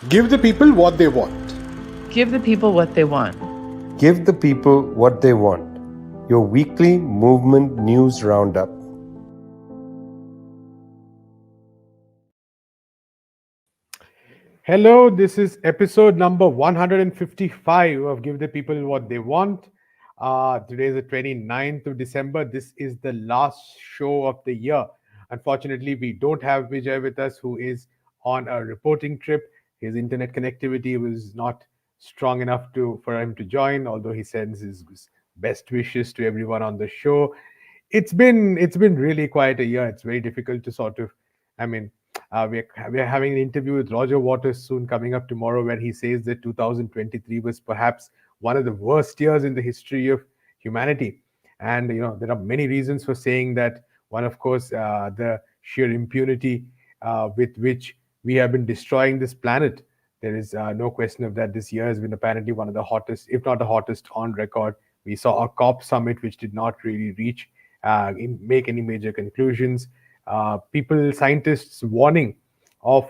Give the people what they want. Give the people what they want. Give the people what they want. Your weekly movement news roundup. Hello, this is episode number 155 of Give the People What They Want. Today is the 29th of December. This is the last show of the year. Unfortunately, we don't have Vijay with us, who is on a reporting trip. His internet connectivity was not strong enough for him to join, although he sends his best wishes to everyone on the show. It's been really quite a year. It's very difficult to sort of, I mean, we're having an interview with Roger Waters soon coming up tomorrow, where he says that 2023 was perhaps one of the worst years in the history of humanity. And there are many reasons for saying that. One, of course, the sheer impunity with which we have been destroying this planet. There is no question of that. This year has been apparently one of the hottest, if not the hottest, on record. We saw a COP summit which did not really reach make any major conclusions. Scientists warning of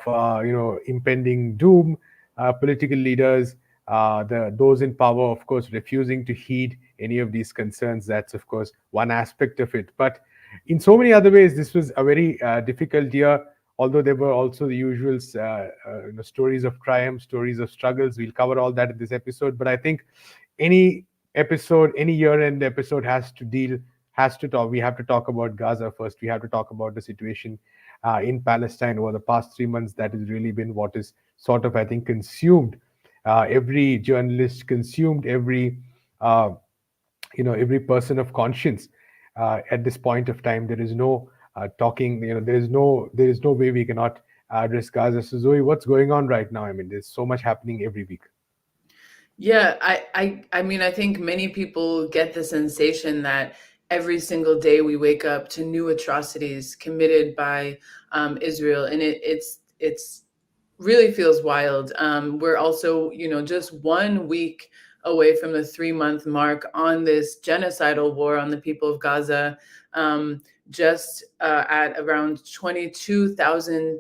impending doom. Political leaders, those in power, of course, refusing to heed any of these concerns. That's, of course, one aspect of it. But in so many other ways, this was a very difficult year. Although there were also the usual stories of triumph, stories of struggles. We'll cover all that in this episode. But I think any any year-end episode has to talk. We have to talk about Gaza first. We have to talk about the situation in Palestine over the past 3 months. That has really been what is sort of, I think, consumed every journalist, consumed uh, every person of conscience. At this point of time, there is no talking. There is no way we cannot address Gaza. So Zoe, what's going on right now? I mean, there's so much happening every week. Yeah, I mean, I think many people get the sensation that every single day we wake up to new atrocities committed by Israel, and it's really feels wild. We're also, just 1 week away from the 3-month mark on this genocidal war on the people of Gaza. Just at around 22,000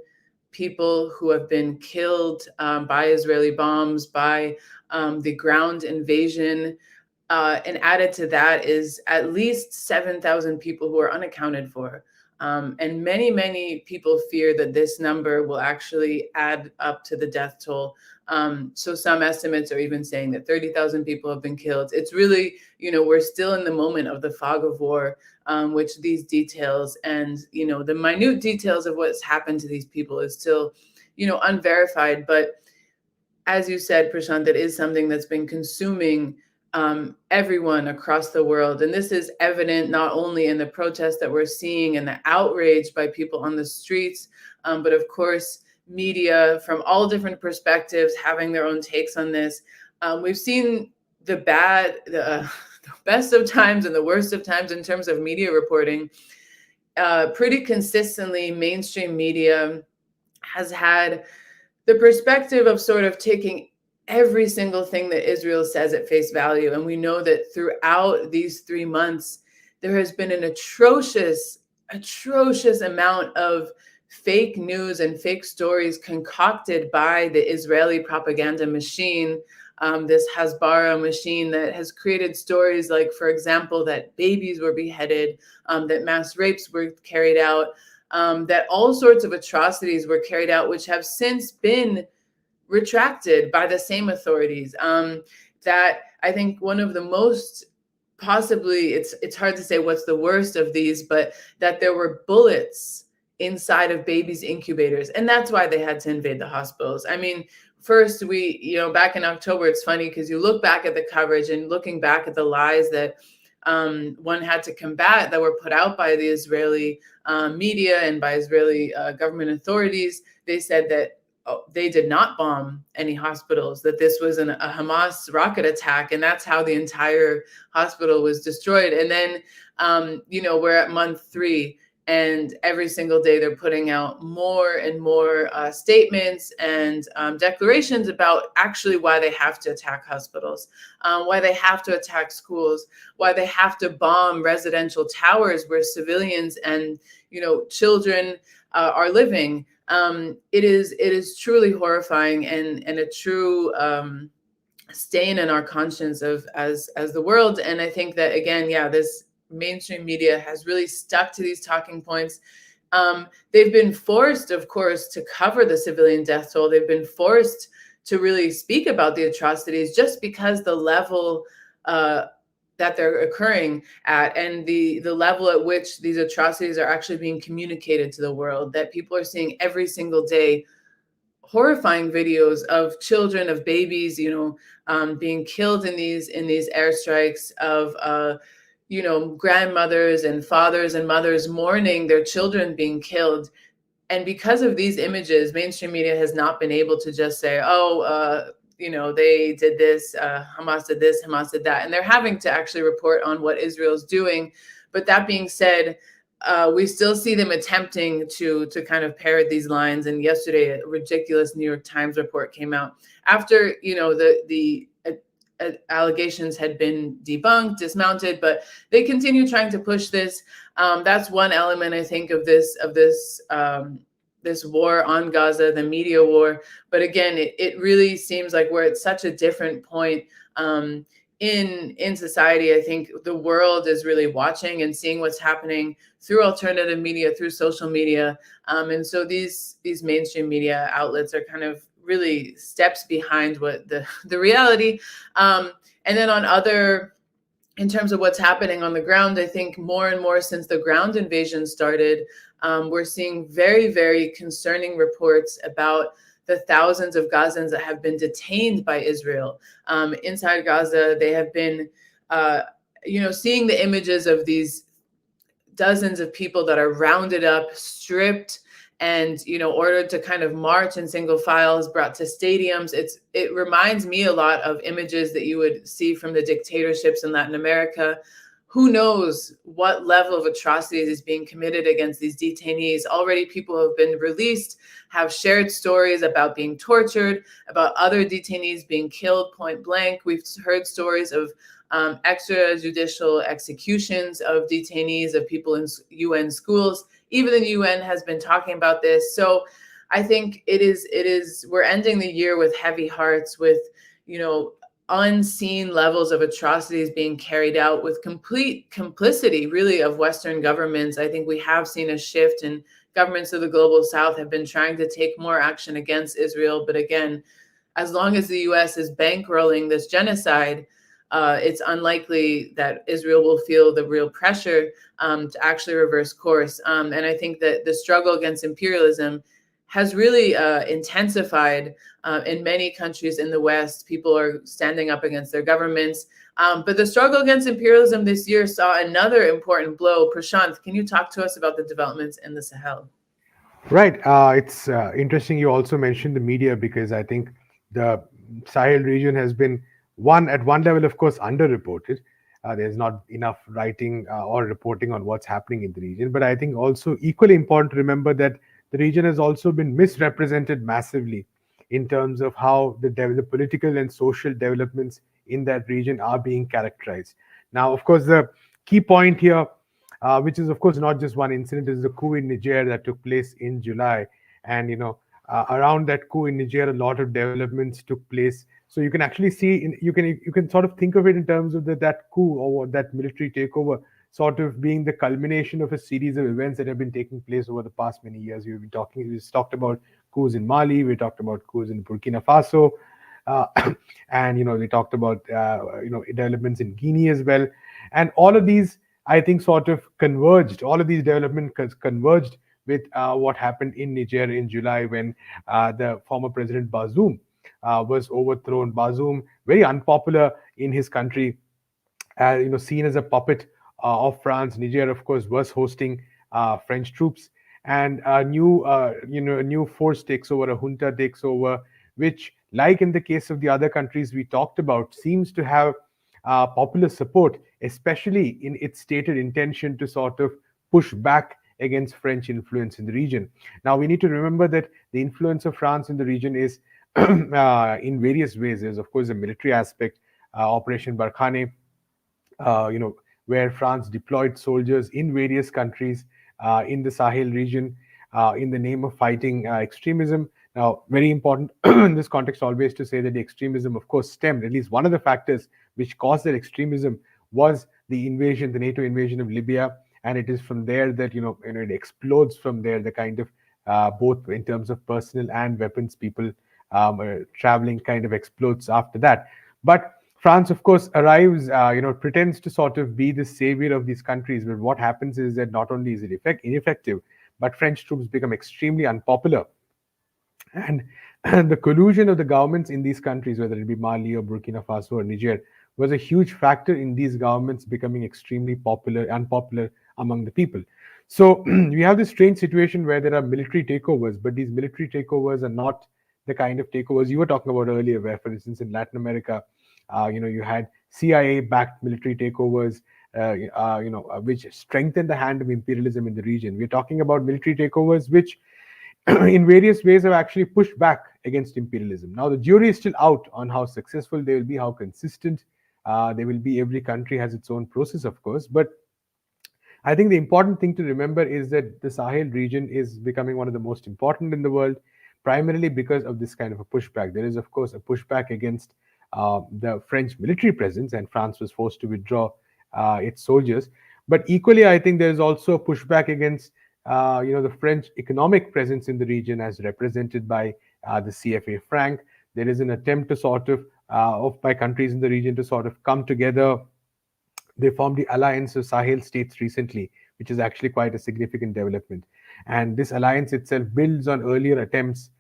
people who have been killed by Israeli bombs, by the ground invasion. And added to that is at least 7,000 people who are unaccounted for. And many, many people fear that this number will actually add up to the death toll. So some estimates are even saying that 30,000 people have been killed. It's really, we're still in the moment of the fog of war, which these details and, the minute details of what's happened to these people is still, unverified. But as you said, Prashant, that is something that's been consuming everyone across the world. And this is evident not only in the protests that we're seeing and the outrage by people on the streets, but of course, media from all different perspectives having their own takes on this. We've seen the best of times and the worst of times in terms of media reporting. Pretty consistently, mainstream media has had the perspective of sort of taking every single thing that Israel says at face value. And we know that throughout these 3 months, there has been an atrocious amount of fake news and fake stories concocted by the Israeli propaganda machine, this Hasbara machine that has created stories like, for example, that babies were beheaded, that mass rapes were carried out, that all sorts of atrocities were carried out, which have since been retracted by the same authorities. That I think one of the most, possibly, it's hard to say what's the worst of these, but that there were bullets inside of babies' incubators. And that's why they had to invade the hospitals. I mean, first, back in October, it's funny because you look back at the coverage and looking back at the lies that one had to combat that were put out by the Israeli media and by Israeli government authorities. They said that they did not bomb any hospitals, that this was a Hamas rocket attack, and that's how the entire hospital was destroyed. And then, we're at month 3, and every single day they're putting out more and more statements and declarations about actually why they have to attack hospitals, why they have to attack schools, why they have to bomb residential towers where civilians and children are living. it is truly horrifying and a true stain in our conscience of as the world. And I think that, again, yeah, this mainstream media has really stuck to these talking points. They've been forced, of course, to cover the civilian death toll. They've been forced to really speak about the atrocities just because the level that they're occurring at, and the level at which these atrocities are actually being communicated to the world, that people are seeing every single day horrifying videos of children, of babies, being killed in these airstrikes, of grandmothers and fathers and mothers mourning their children being killed. And because of these images, mainstream media has not been able to just say, they did this, Hamas did this, Hamas did that. And they're having to actually report on what Israel's doing. But that being said, we still see them attempting to kind of parrot these lines. And yesterday, a ridiculous New York Times report came out after, the allegations had been debunked, dismounted, but they continue trying to push this. That's one element, I think, of this war on Gaza, the media war. But again, it really seems like we're at such a different point in society. I think the world is really watching and seeing what's happening through alternative media, through social media, and so these mainstream media outlets are kind of really steps behind what the reality. And then in terms of what's happening on the ground, I think more and more since the ground invasion started, we're seeing very, very concerning reports about the thousands of Gazans that have been detained by Israel. Inside Gaza, they have been, seeing the images of these dozens of people that are rounded up, stripped, and ordered to kind of march in single files, brought to stadiums. It reminds me a lot of images that you would see from the dictatorships in Latin America. Who knows what level of atrocities is being committed against these detainees? Already people have been released, have shared stories about being tortured, about other detainees being killed point blank. We've heard stories of extrajudicial executions of detainees, of people in UN schools. Even the UN has been talking about this. So I think we're ending the year with heavy hearts, with, unseen levels of atrocities being carried out, with complete complicity, really, of Western governments. I think we have seen a shift, and governments of the global South have been trying to take more action against Israel. But again, as long as the US is bankrolling this genocide, it's unlikely that Israel will feel the real pressure to actually reverse course. And I think that the struggle against imperialism has really intensified in many countries in the West. People are standing up against their governments. But the struggle against imperialism this year saw another important blow. Prashant, can you talk to us about the developments in the Sahel? Right. It's interesting you also mentioned the media, because I think the Sahel region has been at one level, of course, underreported. There's not enough writing or reporting on what's happening in the region. But I think also equally important to remember that the region has also been misrepresented massively in terms of how the political and social developments in that region are being characterized. Now, of course, the key point here, which is, of course, not just one incident, is the coup in Niger that took place in July. And, around that coup in Niger, a lot of developments took place. So you can actually see, you can sort of think of it in terms of that coup or that military takeover sort of being the culmination of a series of events that have been taking place over the past many years. We talked about coups in Mali, we talked about coups in Burkina Faso, uh, and we talked about developments in Guinea as well. And all of these, I think, sort of converged. All of these developments converged with what happened in Niger in July, when the former President Bazoum was overthrown. Bazoum, very unpopular in his country, seen as a puppet of France. Niger, of course, was hosting French troops, and a new force takes over, a junta takes over, which, like in the case of the other countries we talked about, seems to have popular support, especially in its stated intention to sort of push back against French influence in the region. Now, we need to remember that the influence of France in the region is in various ways. There's, of course, a military aspect, Operation Barkhane, where France deployed soldiers in various countries in the Sahel region. in the name of fighting extremism. Now, very important in this context always to say that the extremism, of course, stemmed, at least one of the factors which caused that extremism was the invasion, the NATO invasion of Libya. And it is from there that, it explodes from there, the kind of both in terms of personal and weapons people traveling kind of explodes after that. But France, of course, arrives, pretends to sort of be the savior of these countries. But what happens is that not only is it ineffective, but French troops become extremely unpopular. And, and the collusion of the governments in these countries, whether it be Mali or Burkina Faso or Niger, was a huge factor in these governments becoming extremely unpopular among the people. So we have this strange situation where there are military takeovers, but these military takeovers are not the kind of takeovers you were talking about earlier, where, for instance, in Latin America, you had CIA-backed military takeovers, which strengthened the hand of imperialism in the region. We're talking about military takeovers which in various ways have actually pushed back against imperialism. Now, the jury is still out on how successful they will be, how consistent they will be. Every country has its own process, of course. But I think the important thing to remember is that the Sahel region is becoming one of the most important in the world, primarily because of this kind of a pushback. There is, of course, a pushback against the French military presence, and France was forced to withdraw its soldiers. But equally, I think there is also a pushback against the French economic presence in the region, as represented by the CFA franc. There is an attempt to sort of by countries in the region to sort of come together. They formed the Alliance of Sahel States recently, which is actually quite a significant development. And this alliance itself builds on earlier attempts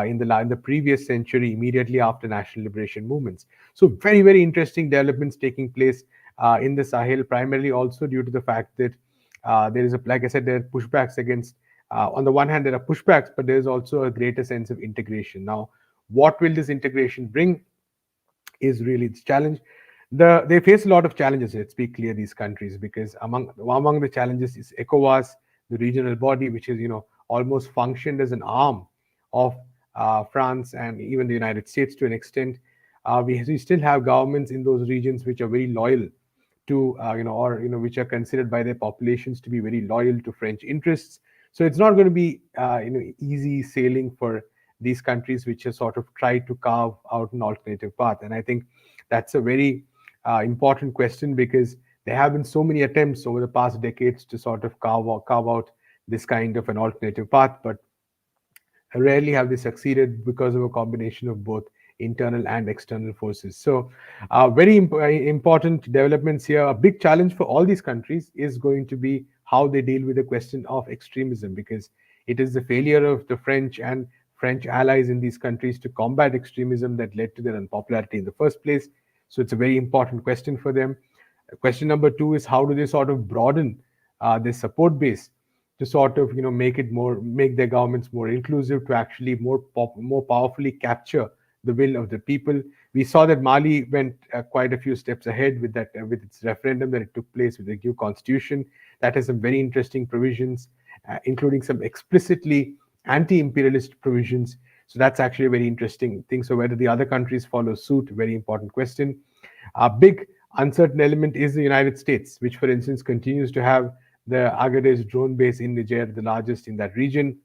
in the previous century, immediately after national liberation movements. So very, very interesting developments taking place in the Sahel, primarily also due to the fact that there is like I said, there are pushbacks against. On the one hand, there are pushbacks, but there is also a greater sense of integration. Now, what will this integration bring? Is really the challenge. They face a lot of challenges. Let's be clear, these countries, because among the challenges is ECOWAS, the regional body, which is almost functioned as an arm of France and even the United States to an extent. We still have governments in those regions which are very loyal to which are considered by their populations to be very loyal to French interests. So it's not going to be easy sailing for these countries which have sort of tried to carve out an alternative path. And I think that's a very important question, because there have been so many attempts over the past decades to sort of carve out this kind of an alternative path, but rarely have they succeeded because of a combination of both internal and external forces. So very important developments here. A big challenge for all these countries is going to be how they deal with the question of extremism, because it is the failure of the French and French allies in these countries to combat extremism that led to their unpopularity in the first place. So it's a very important question for them. Question number two is, how do they sort of broaden their support base to sort of make their governments more inclusive, to actually more powerfully capture the will of the people. We saw that Mali went quite a few steps ahead with that with its referendum that it took place with the new constitution that has some very interesting provisions, including some explicitly anti-imperialist provisions. So that's actually a very interesting thing. So whether the other countries follow suit, very important question. A big uncertain element is the United States, which, for instance, continues to have the Agadez drone base in Niger, the largest in that region,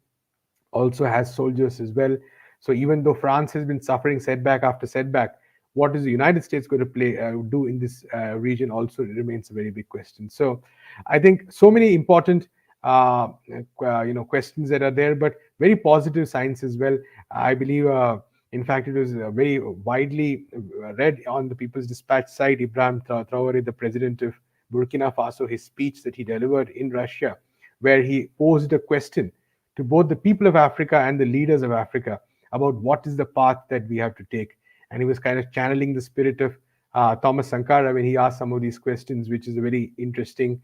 also has soldiers as well. So even though France has been suffering setback after setback, what is the United States going to do in this region also remains a very big question. So I think so many important questions that are there, but very positive signs as well. I believe, in fact, it was very widely read on the People's Dispatch site. Ibrahim Traore, the president of Burkina Faso, his speech that he delivered in Russia, where he posed a question to both the people of Africa and the leaders of Africa about what is the path that we have to take. And he was kind of channeling the spirit of Thomas Sankara when he asked some of these questions, which is a very interesting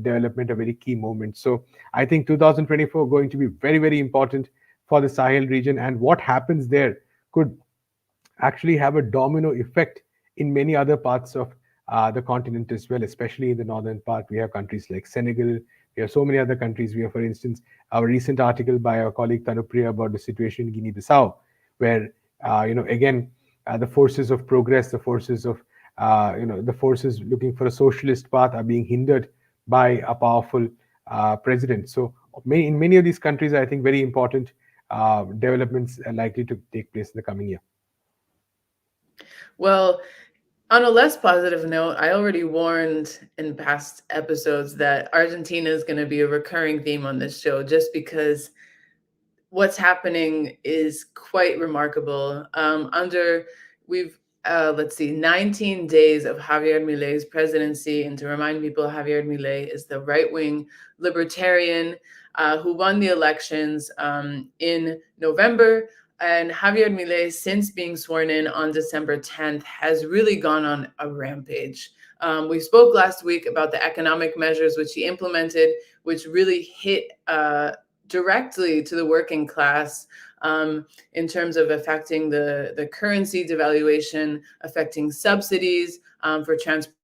development, a very key moment. So I think 2024 going to be very, very important for the Sahel region, and what happens there could actually have a domino effect in many other parts of the continent as well, especially in the northern part. We have countries like Senegal. We have so many other countries. We have, for instance, our recent article by our colleague Tanupriya about the situation in Guinea-Bissau, where again the forces of progress, the forces of the forces looking for a socialist path are being hindered by a powerful president. So In many of these countries, I think very important developments are likely to take place in the coming year. Well, on a less positive note, I already warned in past episodes that Argentina is going to be a recurring theme on this show just because what's happening is quite remarkable. We've let's see, 19 days of Javier Milei's presidency, and to remind people, Javier Milei is the right-wing libertarian who won the elections in November. And Javier Milei, since being sworn in on December 10th, has really gone on a rampage. We spoke last week about the economic measures which he implemented, which really hit directly to the working class in terms of affecting the currency devaluation, affecting subsidies for transportation,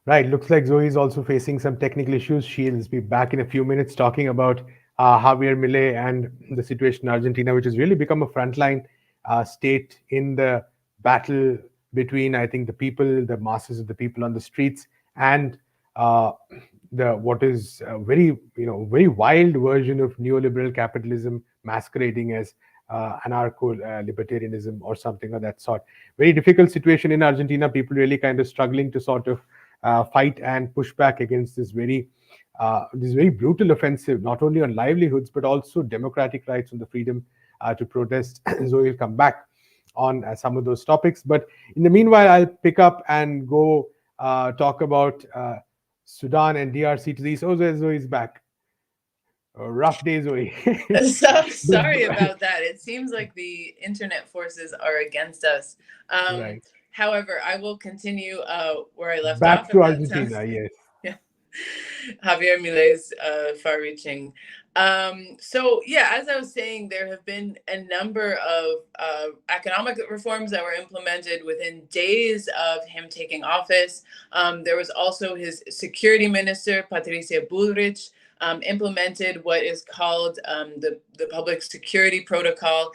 Right. Looks like Zoe is also facing some technical issues. She'll be back in a few minutes talking about Javier Milei and the situation in Argentina, which has really become a frontline state in the battle between, I think, the people, the masses of the people on the streets, and uh, the what is a very, very wild version of neoliberal capitalism masquerading as anarcho-libertarianism or something of that sort. Very difficult situation in Argentina. People really kind of struggling to sort of fight and push back against this very brutal offensive, not only on livelihoods but also democratic rights and the freedom to protest. Zoe will come back on some of those topics. But in the meanwhile, I'll pick up and go talk about Sudan and DRC to the east. Oh, Zoe's back. Rough day, Zoe. So sorry about that. It seems like the internet forces are against us. Um, Right. However, I will continue where I left off, Back if to that sounds. Argentina, yes. Yeah. Javier Milei's far-reaching. So yeah, as I was saying, there have been a number of economic reforms that were implemented within days of him taking office. There was also his security minister, Patricia Bullrich, implemented what is called the Public Security Protocol,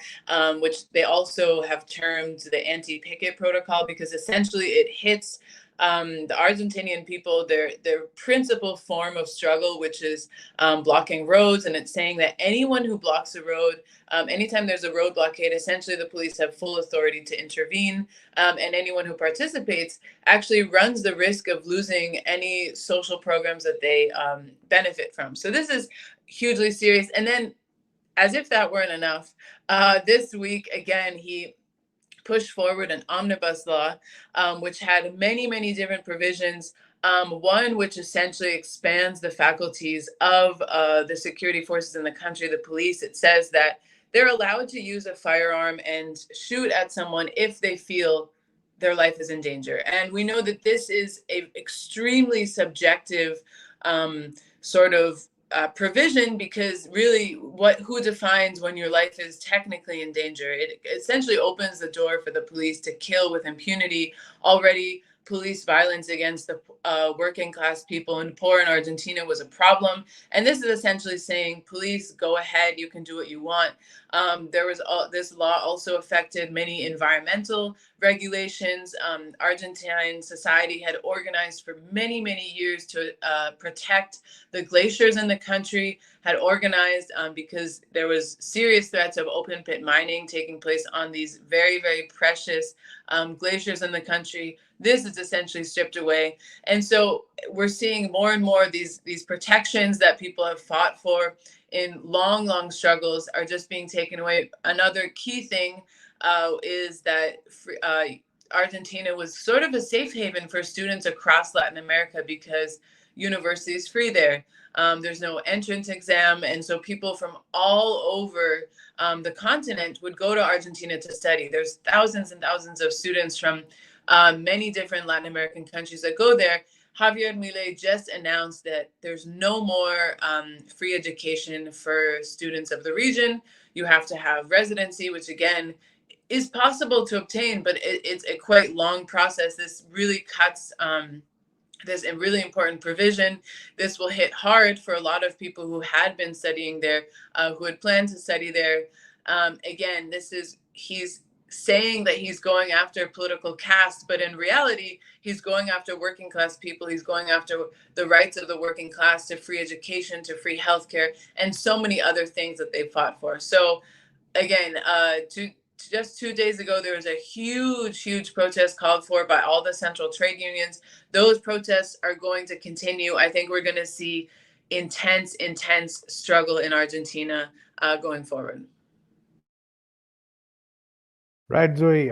which they also have termed the anti-picket protocol, because essentially it hits the Argentinian people, their principal form of struggle, which is blocking roads. And it's saying that anyone who blocks a road, anytime there's a road blockade, essentially the police have full authority to intervene. And anyone who participates actually runs the risk of losing any social programs that they benefit from. So this is hugely serious. And then, as if that weren't enough, this week, again, he pushed forward an omnibus law, which had many, many different provisions. One which essentially expands the faculties of the security forces in the country, the police. It says that they're allowed to use a firearm and shoot at someone if they feel their life is in danger. And we know that this is a extremely subjective sort of provision, because really who defines when your life is technically in danger? It essentially opens the door for the police to kill with impunity. Already police violence against the working class people and poor in Argentina was a problem, and this is essentially saying, police, go ahead, you can do what you want. There was this law also affected many environmental regulations. Argentine society had organized for many, many years to protect the glaciers in the country, had organized because there was serious threats of open pit mining taking place on these very, very precious glaciers in the country. This is essentially stripped away. And so we're seeing more and more these protections that people have fought for in long, long struggles are just being taken away. Another key thing is that Argentina was sort of a safe haven for students across Latin America, because universities free there. There's no entrance exam, and so people from all over the continent would go to Argentina to study. There's thousands and thousands of students from many different Latin American countries that go there. Javier Milei just announced that there's no more free education for students of the region. You have to have residency, which again is possible to obtain, but it's a quite long process. This really cuts this a really important provision. This will hit hard for a lot of people who had been studying there, who had planned to study there. Again, he's saying that he's going after political caste, but in reality, he's going after working class people. He's going after the rights of the working class to free education, to free healthcare, and so many other things that they fought for. So again, just 2 days ago, there was a huge protest called for by all the central trade unions. Those protests are going to continue. I think we're going to see intense struggle in Argentina going forward. Right, Zoe.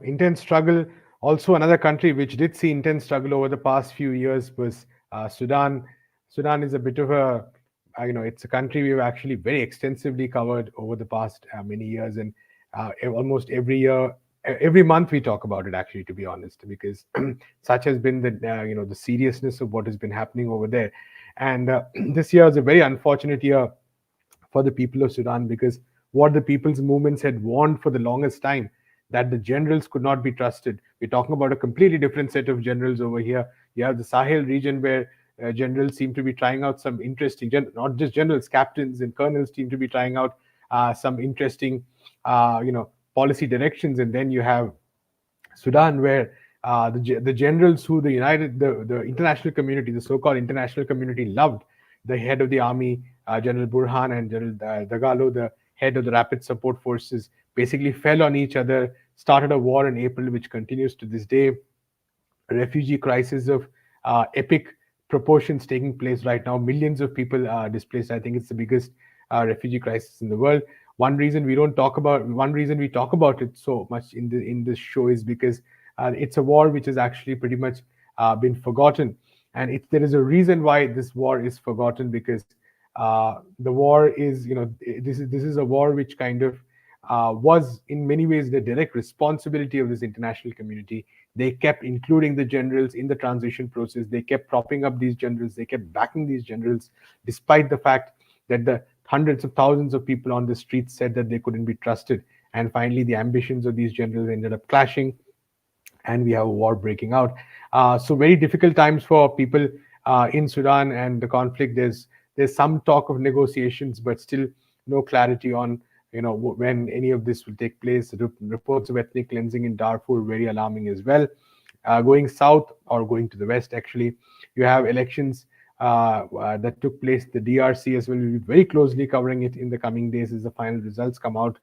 Intense struggle. Also, another country which did see intense struggle over the past few years was Sudan. Sudan is a bit of a, it's a country we've actually very extensively covered over the past many years, and almost every year, every month we talk about it. Actually, to be honest, because such has been the seriousness of what has been happening over there, and this year is a very unfortunate year for the people of Sudan, because what the people's movements had warned for the longest time, that the generals could not be trusted. We're talking about a completely different set of generals over here. You have the Sahel region where generals seem to be trying out some interesting, not just generals, captains and colonels seem to be trying out some interesting, policy directions. And then you have Sudan, where the generals who the international community, the so-called international community, loved, the head of the army, General Burhan, and General Dagalo, the head of the rapid support forces, basically fell on each other, started a war in April, which continues to this day. A refugee crisis of epic proportions taking place right now. Millions of people are displaced. I think it's the biggest refugee crisis in the world. One reason we talk about it so much in this show is because it's a war which has actually pretty much been forgotten, and there is a reason why this war is forgotten, because the war is, this is a war which kind of was in many ways the direct responsibility of this international community. They kept including the generals in the transition process. They kept propping up these generals. They kept backing these generals, despite the fact that the hundreds of thousands of people on the streets said that they couldn't be trusted. And finally, the ambitions of these generals ended up clashing, and we have a war breaking out. So very difficult times for people in Sudan and the conflict. There's some talk of negotiations, but still no clarity on when any of this will take place. Reports of ethnic cleansing in Darfur, very alarming as well. Going south, or going to the west, actually, you have elections that took place, the DRC as well. We'll be very closely covering it in the coming days as the final results come out.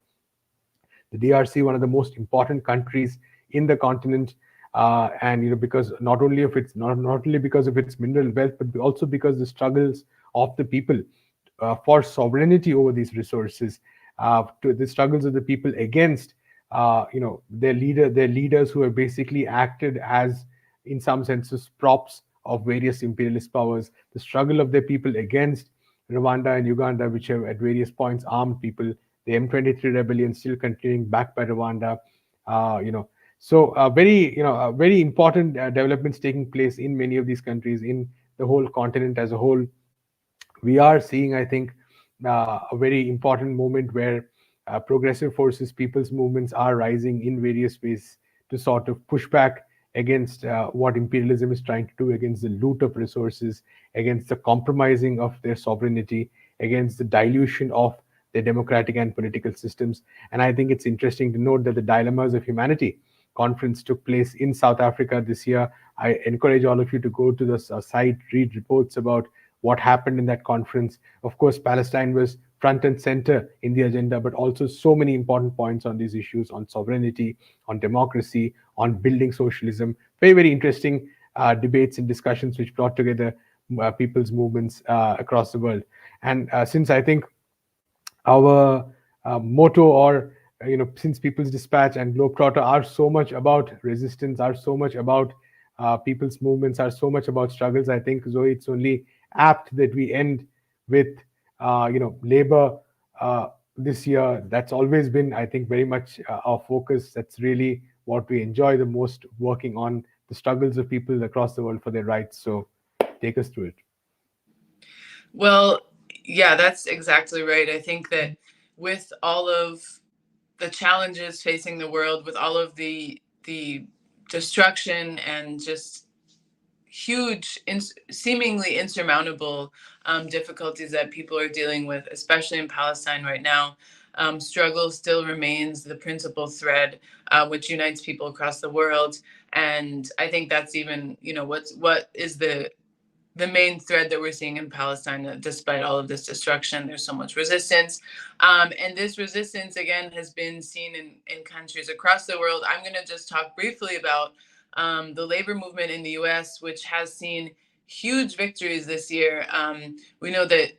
The DRC, one of the most important countries in the continent, and because not only because of its mineral wealth, but also because the struggles of the people for sovereignty over these resources, to the struggles of the people against their leaders who have basically acted as, in some senses, props of various imperialist powers. The struggle of their people against Rwanda and Uganda, which have at various points armed people. The M23 rebellion still continuing, backed by Rwanda. So very important developments taking place in many of these countries, in the whole continent as a whole. We are seeing, I think, a very important moment where progressive forces, people's movements are rising in various ways to sort of push back against what imperialism is trying to do, against the loot of resources, against the compromising of their sovereignty, against the dilution of their democratic and political systems. And I think it's interesting to note that the Dilemmas of Humanity conference took place in South Africa this year. I encourage all of you to go to the site, read reports about what happened in that conference. Of course, Palestine was front and center in the agenda, but also so many important points on these issues, on sovereignty, on democracy, on building socialism. Very, very interesting debates and discussions which brought together people's movements across the world. And since I think our motto, or since People's Dispatch and Globetrotter are so much about resistance, are so much about people's movements are so much about struggles. I think, Zoe, it's only apt that we end with, labor this year. That's always been, I think, very much our focus. That's really what we enjoy the most, working on the struggles of people across the world for their rights. So take us through it. Well, yeah, that's exactly right. I think that with all of the challenges facing the world, with all of the destruction and just huge, seemingly insurmountable difficulties that people are dealing with, especially in Palestine right now, struggle still remains the principal thread which unites people across the world. And I think that's even, what is the main thread that we're seeing in Palestine, that despite all of this destruction, there's so much resistance. And this resistance, again, has been seen in countries across the world. I'm going to just talk briefly about the labor movement in the US, which has seen huge victories this year. We know that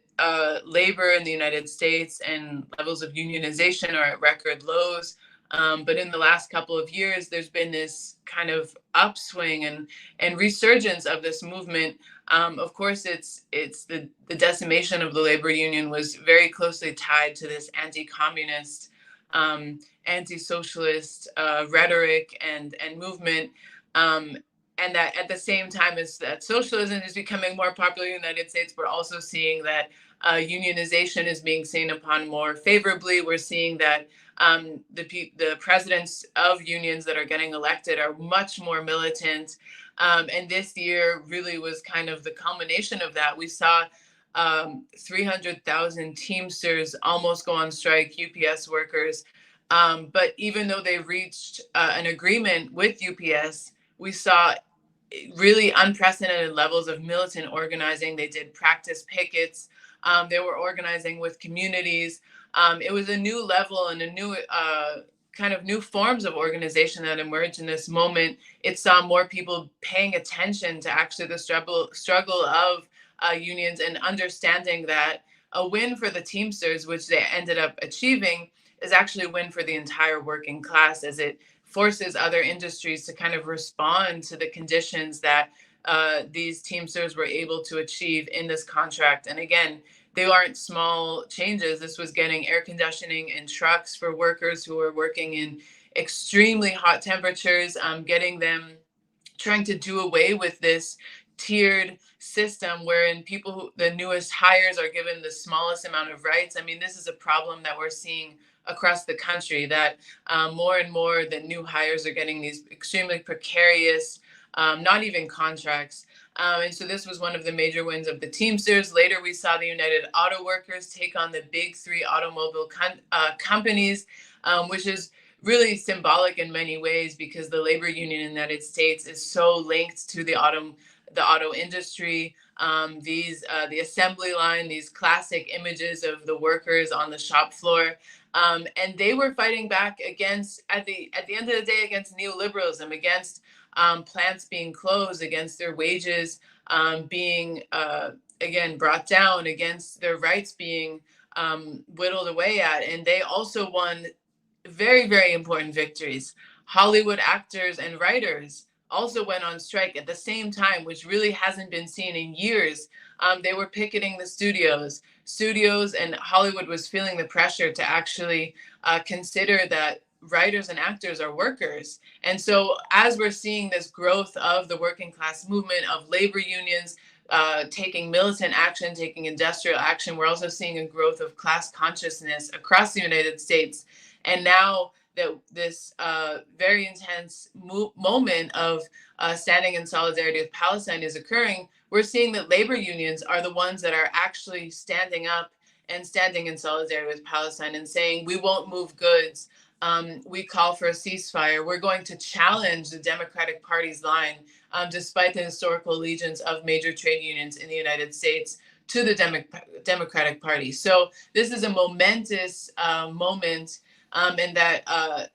labor in the United States and levels of unionization are at record lows. But in the last couple of years, there's been this kind of upswing and resurgence of this movement. Of course, it's the decimation of the labor union was very closely tied to this anti-communist, anti-socialist rhetoric and movement. And that at the same time as that socialism is becoming more popular in the United States, we're also seeing that unionization is being seen upon more favorably. We're seeing that the presidents of unions that are getting elected are much more militant. And this year really was kind of the culmination of that. We saw 300,000 Teamsters almost go on strike, UPS workers. But even though they reached an agreement with UPS, we saw really unprecedented levels of militant organizing. They did practice pickets. They were organizing with communities. It was a new level and a new kind of new forms of organization that emerged in this moment. It saw more people paying attention to actually the struggle of unions and understanding that a win for the Teamsters, which they ended up achieving, is actually a win for the entire working class, as it forces other industries to kind of respond to the conditions that these Teamsters were able to achieve in this contract. And again, they aren't small changes. This was getting air conditioning in trucks for workers who were working in extremely hot temperatures, getting them, trying to do away with this tiered system wherein the newest hires are given the smallest amount of rights. I mean, this is a problem that we're seeing across the country, that more and more the new hires are getting these extremely precarious, not even contracts. And so this was one of the major wins of the Teamsters. Later, we saw the United Auto Workers take on the big three automobile companies, which is really symbolic in many ways, because the labor union in the United States is so linked to the auto industry. The assembly line, these classic images of the workers on the shop floor. And they were fighting back against, at the end of the day, against neoliberalism, against plants being closed, against their wages being, again, brought down, against their rights being whittled away at. And they also won very, very important victories. Hollywood actors and writers also went on strike at the same time, which really hasn't been seen in years. They were picketing the studios, and Hollywood was feeling the pressure to actually consider that writers and actors are workers. And so as we're seeing this growth of the working class movement, of labor unions taking militant action, taking industrial action, we're also seeing a growth of class consciousness across the United States. And now that this very intense moment of standing in solidarity with Palestine is occurring, we're seeing that labor unions are the ones that are actually standing up and standing in solidarity with Palestine and saying, we won't move goods. We call for a ceasefire. We're going to challenge the Democratic Party's line, despite the historical allegiance of major trade unions in the United States to the Democratic Party. So this is a momentous moment. And that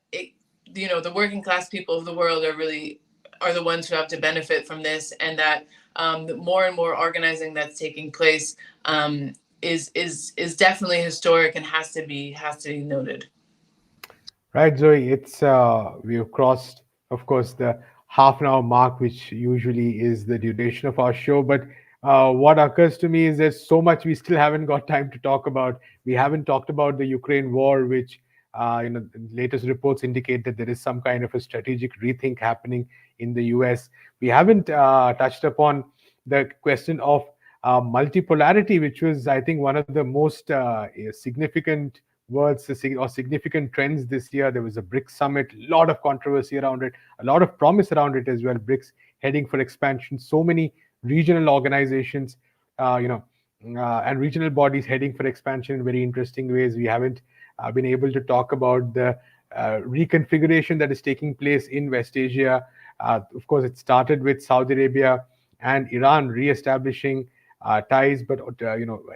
the working class people of the world are the ones who have to benefit from this, and that the more and more organizing that's taking place is definitely historic and has to be noted. Right, Zoe. It's we've crossed, of course, the half an hour mark, which usually is the duration of our show. But what occurs to me is there's so much we still haven't got time to talk about. We haven't talked about the Ukraine war, which latest reports indicate that there is some kind of a strategic rethink happening in the US. We haven't touched upon the question of multipolarity, which was, I think, one of the most significant words or significant trends this year. There was a BRICS summit, a lot of controversy around it, a lot of promise around it as well. BRICS heading for expansion, so many regional organizations, and regional bodies heading for expansion in very interesting ways. We haven't been able to talk about the reconfiguration that is taking place in West Asia. Of course, it started with Saudi Arabia and Iran re-establishing ties, but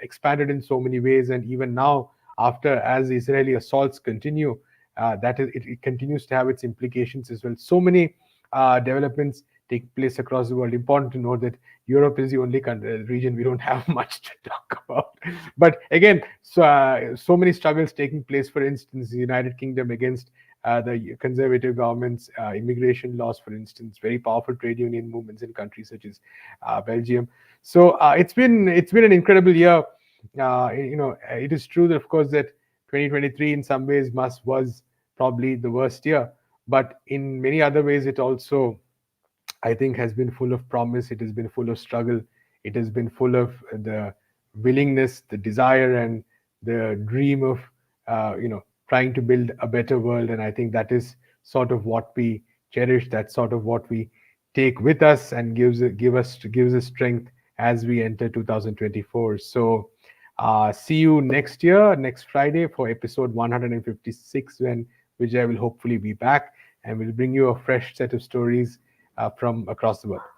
expanded in so many ways. And even now, after as Israeli assaults continue, it continues to have its implications as well. So many developments take place across the world. Important to note that Europe is the only region we don't have much to talk about. But again, so many struggles taking place. For instance, the United Kingdom against the conservative government's immigration laws, for instance, very powerful trade union movements in countries such as Belgium. So it's been an incredible year. It is true that, of course, that 2023 in some ways was probably the worst year, but in many other ways it also, I think, has been full of promise. It has been full of struggle. It has been full of the willingness, the desire, and the dream of trying to build a better world. And I think that is sort of what we cherish. That's sort of what we take with us and gives us strength as we enter 2024. So see you next year, next Friday, for episode 156, when Vijay will hopefully be back and will bring you a fresh set of stories from across the world.